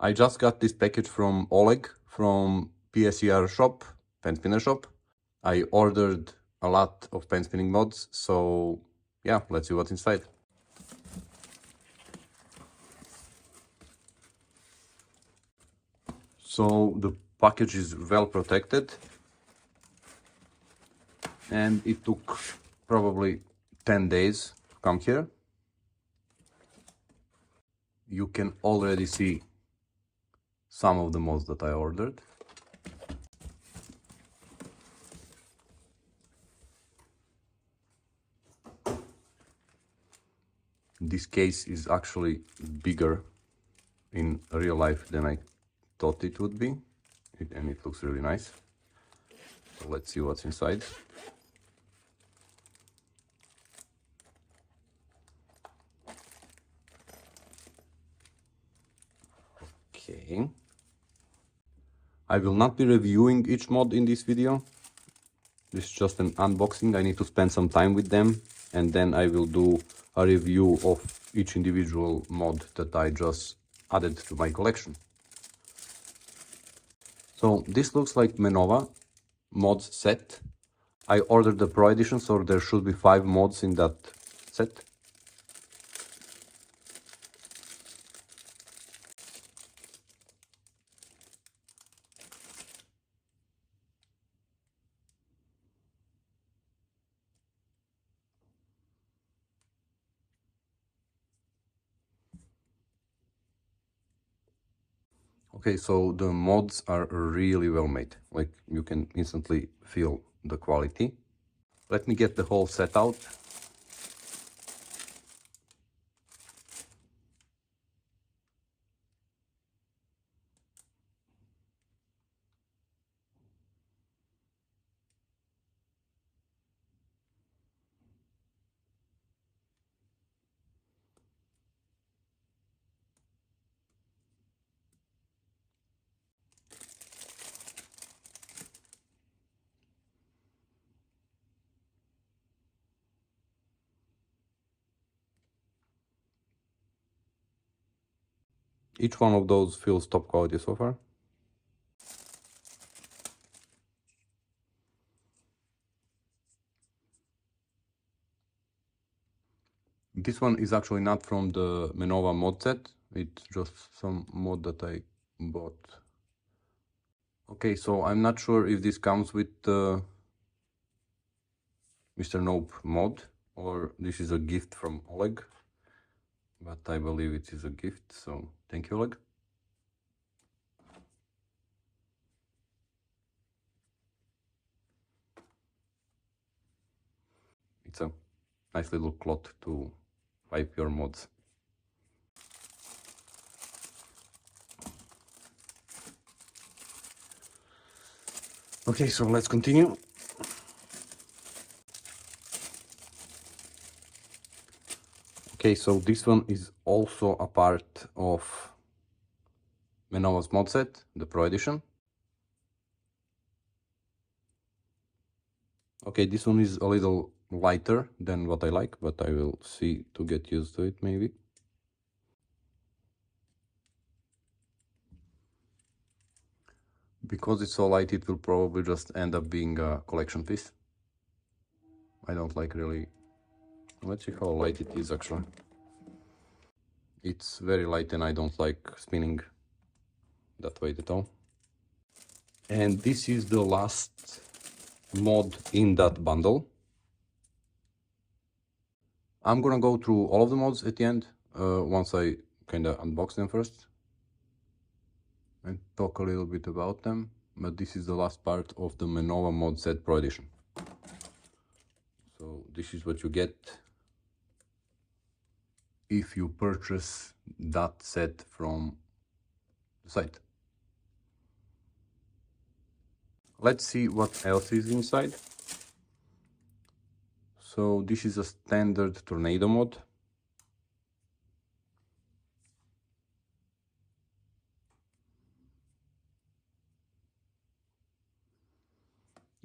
I just got this package from Oleg from PSER shop, PenSpinner shop. I ordered a lot of pen spinning mods, so yeah, let's see what's inside. So the package is well protected, and it took probably 10 days to come here. You can already see some of the mods that I ordered. This case is actually bigger in real life than I thought it would be, and it looks really nice. So let's see what's inside. Okay. I will not be reviewing each mod in this video. This is just an unboxing. I need to spend some time with them, and then I will do a review of each individual mod that I just added to my collection. So this looks like Manova mods set. I ordered the Pro edition, so there should be 5 mods in that set. Okay, so the mods are really well made. Like, you can instantly feel the quality. Let me get the whole set out. Each one of those feels top quality so far. This one is actually not from the Manova mod set. It's just some mod that I bought. Okay, so I'm not sure if this comes with the Mr. Nope mod, or this is a gift from Oleg. But I believe it is a gift, so thank you, Oleg. It's a nice little cloth to wipe your mods. Okay, so let's continue. Okay, so this one is also a part of Manova's mod set, the Pro edition. Okay, this one is a little lighter than what I like, but I will see to get used to it maybe. Because it's so light, it will probably just end up being a collection piece. I don't like really... Let's see how light it is actually. It's very light and I don't like spinning that way at all. And this is the last mod in that bundle. I'm gonna go through all of the mods at the end, once I kinda unbox them first and talk a little bit about them, but this is the last part of the Manova mod set Pro edition. So this is what you get if you purchase that set from the site. Let's see what else is inside. So this is a standard tornado mod.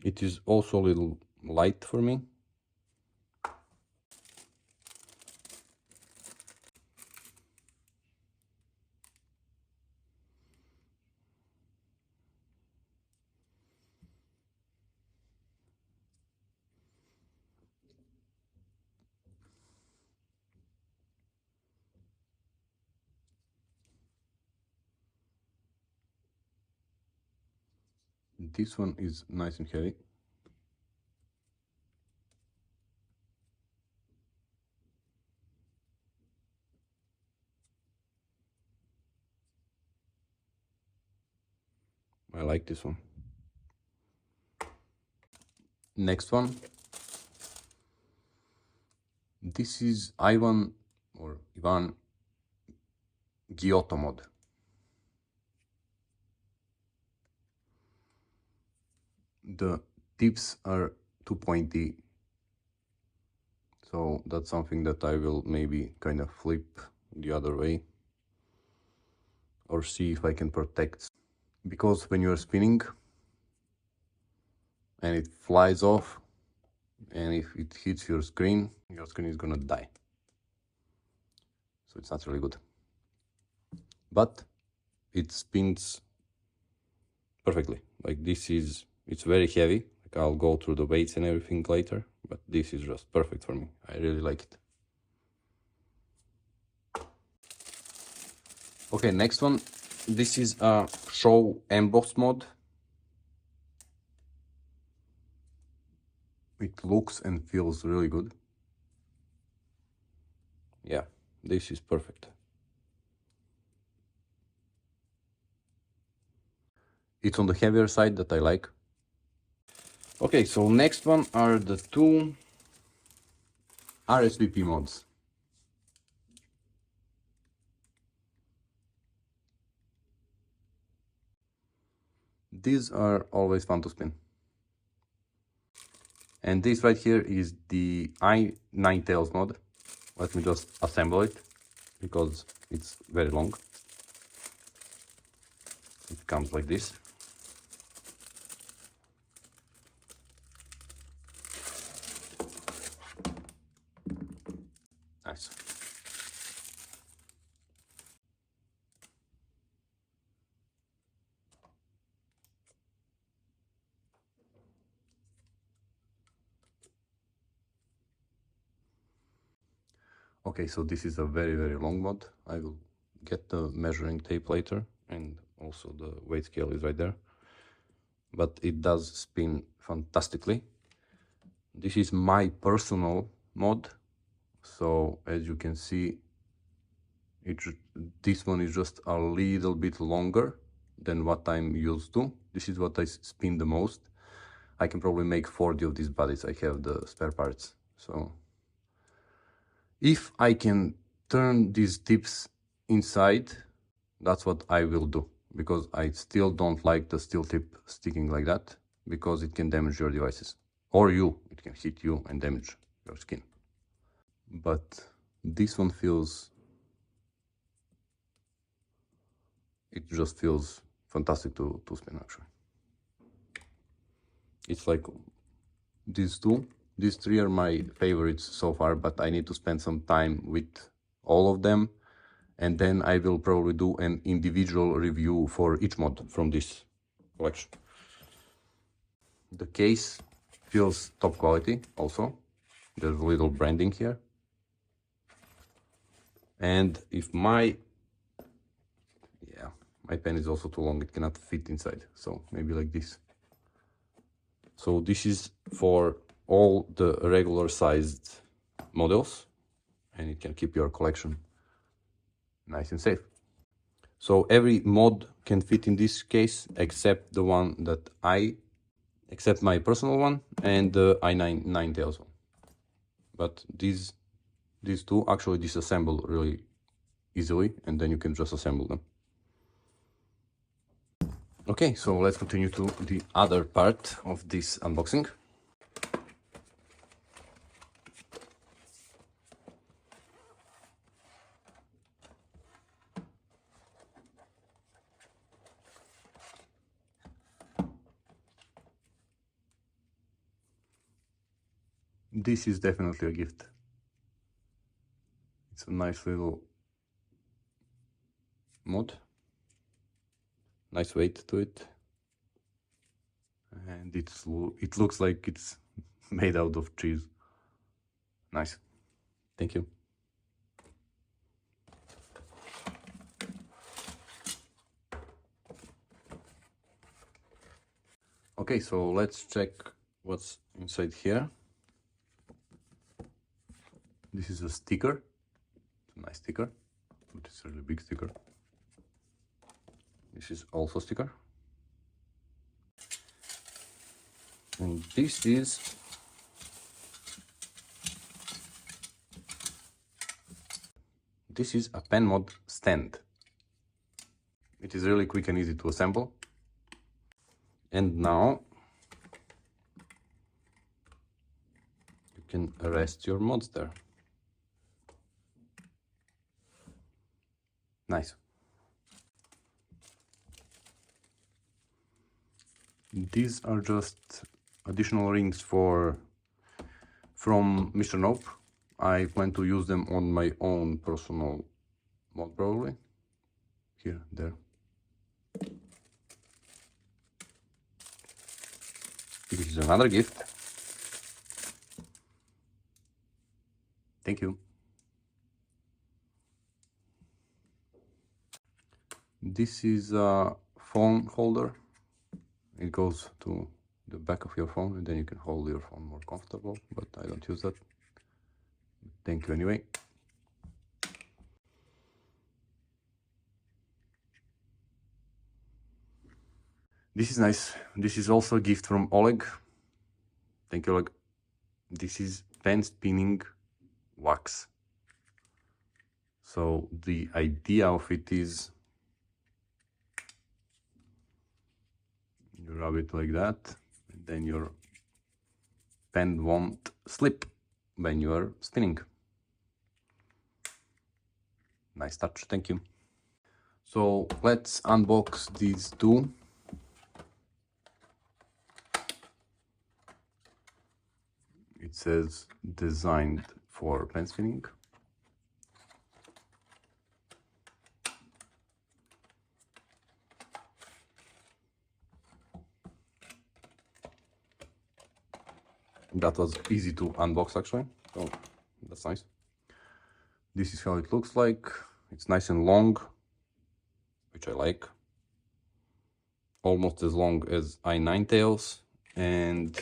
It is also a little light for me. This one is nice and heavy. I like this one. Next one. This is Ivan Giotto mod. The tips are too pointy, so that's something that I will maybe kind of flip the other way or see if I can protect, because when you're spinning and it flies off and if it hits your screen is gonna die, so it's not really good, but it spins perfectly. Like it's very heavy. Like I'll go through the weights and everything later, but this is just perfect for me. I really like it. Okay, next one. This is a show emboss mod. It looks and feels really good. Yeah, this is perfect. It's on the heavier side that I like. Okay, so next one are the two RSVP mods. These are always fun to spin. And this right here is the i9 tails mod. Let me just assemble it because it's very long. It comes like this. Nice. Okay, so this is a very, very long mod. I will get the measuring tape later, and also the weight scale is right there. But it does spin fantastically. This is my personal mod. So as you can see, this one is just a little bit longer than what I'm used to. This is what I spin the most. I can probably make 40 of these bodies. I have the spare parts. So if I can turn these tips inside, that's what I will do, because I still don't like the steel tip sticking like that, because it can damage your devices. Or it can hit you and damage your skin. But this one it just feels fantastic to spin actually. It's like these three are my favorites so far, but I need to spend some time with all of them, and then I will probably do an individual review for each mod from this collection. The case feels top quality also. There's a little branding here. And if my pen is also too long, it cannot fit inside, so maybe like this. So this is for all the regular sized models, and it can keep your collection nice and safe. So every mod can fit in this case except the one that except my personal one and the i9 tails one. But these two actually disassemble really easily, and then you can just assemble them. Okay, so let's continue to the other part of this unboxing. This is definitely a gift. It's a nice little mod. Nice weight to it. And it looks like it's made out of cheese. Nice. Thank you. Okay, so let's check what's inside here. This is a sticker. It's a nice sticker, but it's a really big sticker. This is also a sticker. And this is a pen mod stand. It is really quick and easy to assemble. And now you can rest your mods there. Nice. These are just additional rings from Mr. Nope. I plan to use them on my own personal mod probably. Here, there. This is another gift. Thank you. This is a phone holder. It goes to the back of your phone and then you can hold your phone more comfortable, but I don't use that. Thank you anyway. This is nice. This is also a gift from Oleg. Thank you, Oleg. This is pen spinning wax. So the idea of it is you rub it like that, and then your pen won't slip when you are spinning. Nice touch, thank you. So let's unbox these two. It says designed for pen spinning. That was easy to unbox actually, so that's nice. This is how it looks like. It's nice and long, which I like. Almost as long as i9 tails, and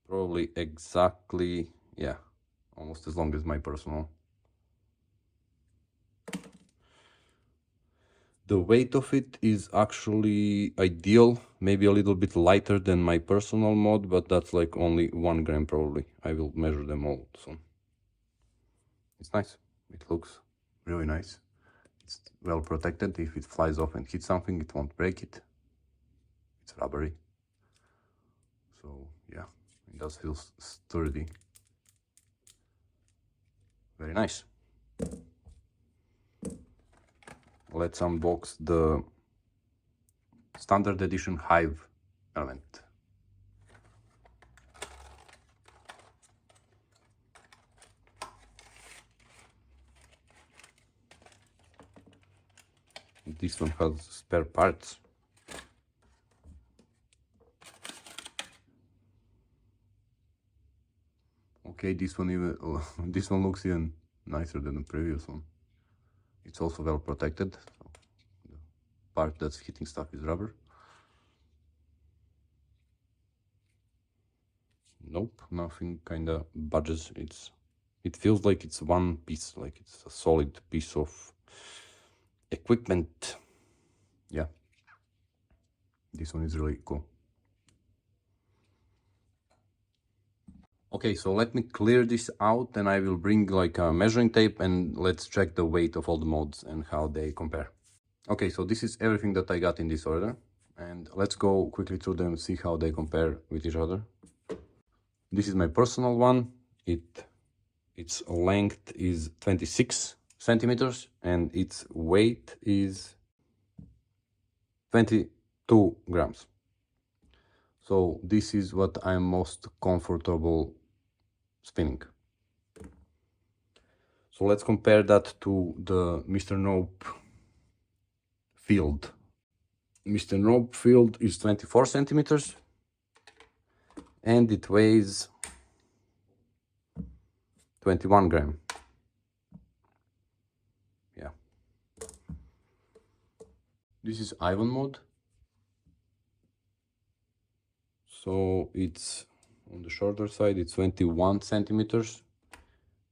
probably exactly, yeah, almost as long as my personal. The weight of it is actually ideal, maybe a little bit lighter than my personal mod, but that's like only 1 gram probably. I will measure them all soon. It's nice. It looks really nice. It's well protected. If it flies off and hits something, it won't break it. It's rubbery. So yeah, it does feel sturdy. Very nice. Let's unbox the standard edition Hive element. This one has spare parts. Okay, this one even this one looks even nicer than the previous one. It's also well protected. So the part that's hitting stuff is rubber. Nope, nothing kinda budges. It feels like it's one piece, like it's a solid piece of equipment. Yeah, this one is really cool. Okay, so let me clear this out and I will bring like a measuring tape and let's check the weight of all the mods and how they compare. Okay, so this is everything that I got in this order, and let's go quickly through them and see how they compare with each other. This is my personal one. Its length is 26 centimeters and its weight is 22 grams. So this is what I'm most comfortable spinning. So let's compare that to the Mr. Nope field. Mr. Nope field is 24 centimeters and it weighs 21 gram. Yeah. This is Ivan mode. So it's on the shorter side, it's 21 centimeters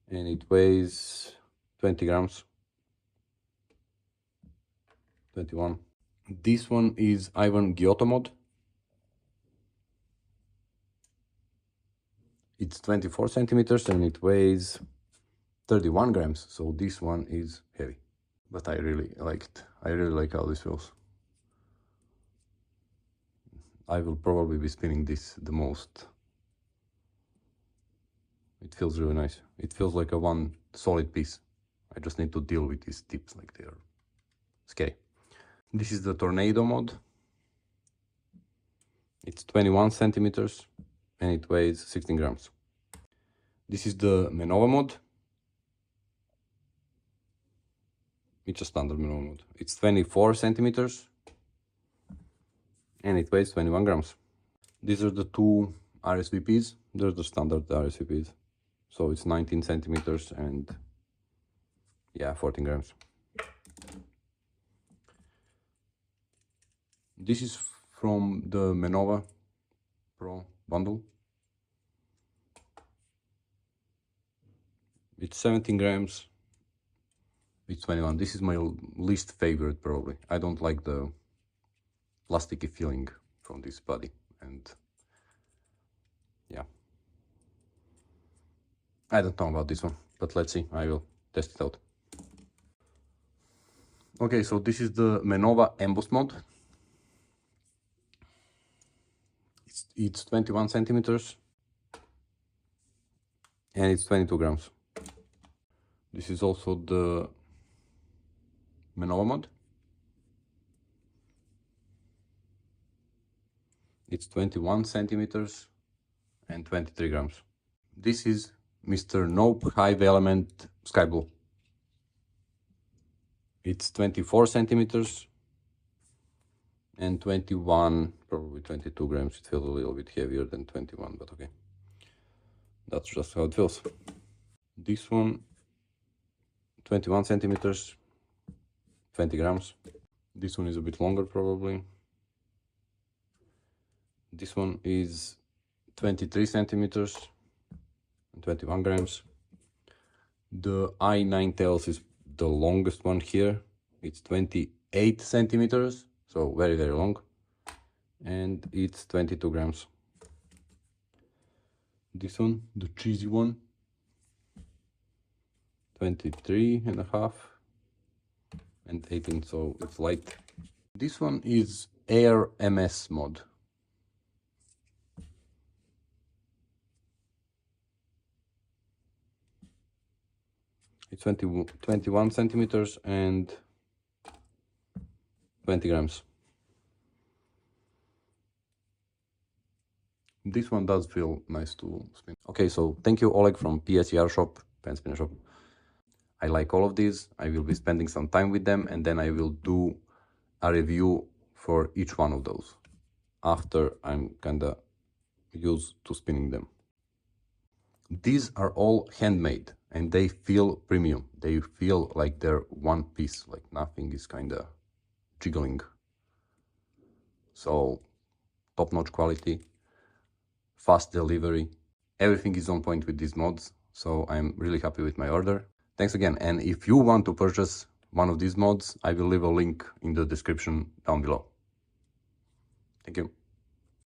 and it weighs 20 grams. 21. This one is Ivan Giotto mod. It's 24 centimeters and it weighs 31 grams. So this one is heavy, but I really like it. I really like how this feels. I will probably be spinning this the most. It feels really nice. It feels like a one solid piece. I just need to deal with these tips, like they are scary. This is the Tornado mod. It's 21 centimeters and it weighs 16 grams. This is the Manova mod. It's a standard Manova mod. It's 24 centimeters and it weighs 21 grams. These are the two RSVPs. They're the standard RSVPs. So it's 19 centimeters and yeah, 14 grams. This is from the Manova Pro bundle. It's 17 grams. It's 21. This is my least favorite probably. I don't like the plasticky feeling from this body, and yeah, I don't know about this one, but let's see. I will test it out. Okay, so this is the Manova emboss mod. It's 21 centimeters and it's 22 grams. This is also the Manova mod. It's 21 centimeters and 23 grams. This is Mr. Nope Hive Element Sky Blue. It's 24 centimeters and 21, probably 22 grams. It feels a little bit heavier than 21, but okay. That's just how it feels. This one, 21 centimeters, 20 grams. This one is a bit longer probably. This one is 23 centimeters and 21 grams. The I9 tails is the longest one here. It's 28 centimeters, so very, very long. And it's 22 grams. This one, the cheesy one, 23 and a half and 18, so it's light. This one is Air MS mod. It's 21 centimeters and 20 grams. This one does feel nice to spin. Okay, so thank you Oleg from PSER shop, PenSpinner shop. I like all of these. I will be spending some time with them and then I will do a review for each one of those after I'm kinda used to spinning them. These are all handmade and they feel premium. They feel like they're one piece, like nothing is kinda jiggling. So top-notch quality, fast delivery, everything is on point with these mods. So I'm really happy with my order. Thanks again, and if you want to purchase one of these mods, I will leave a link in the description down below. Thank you.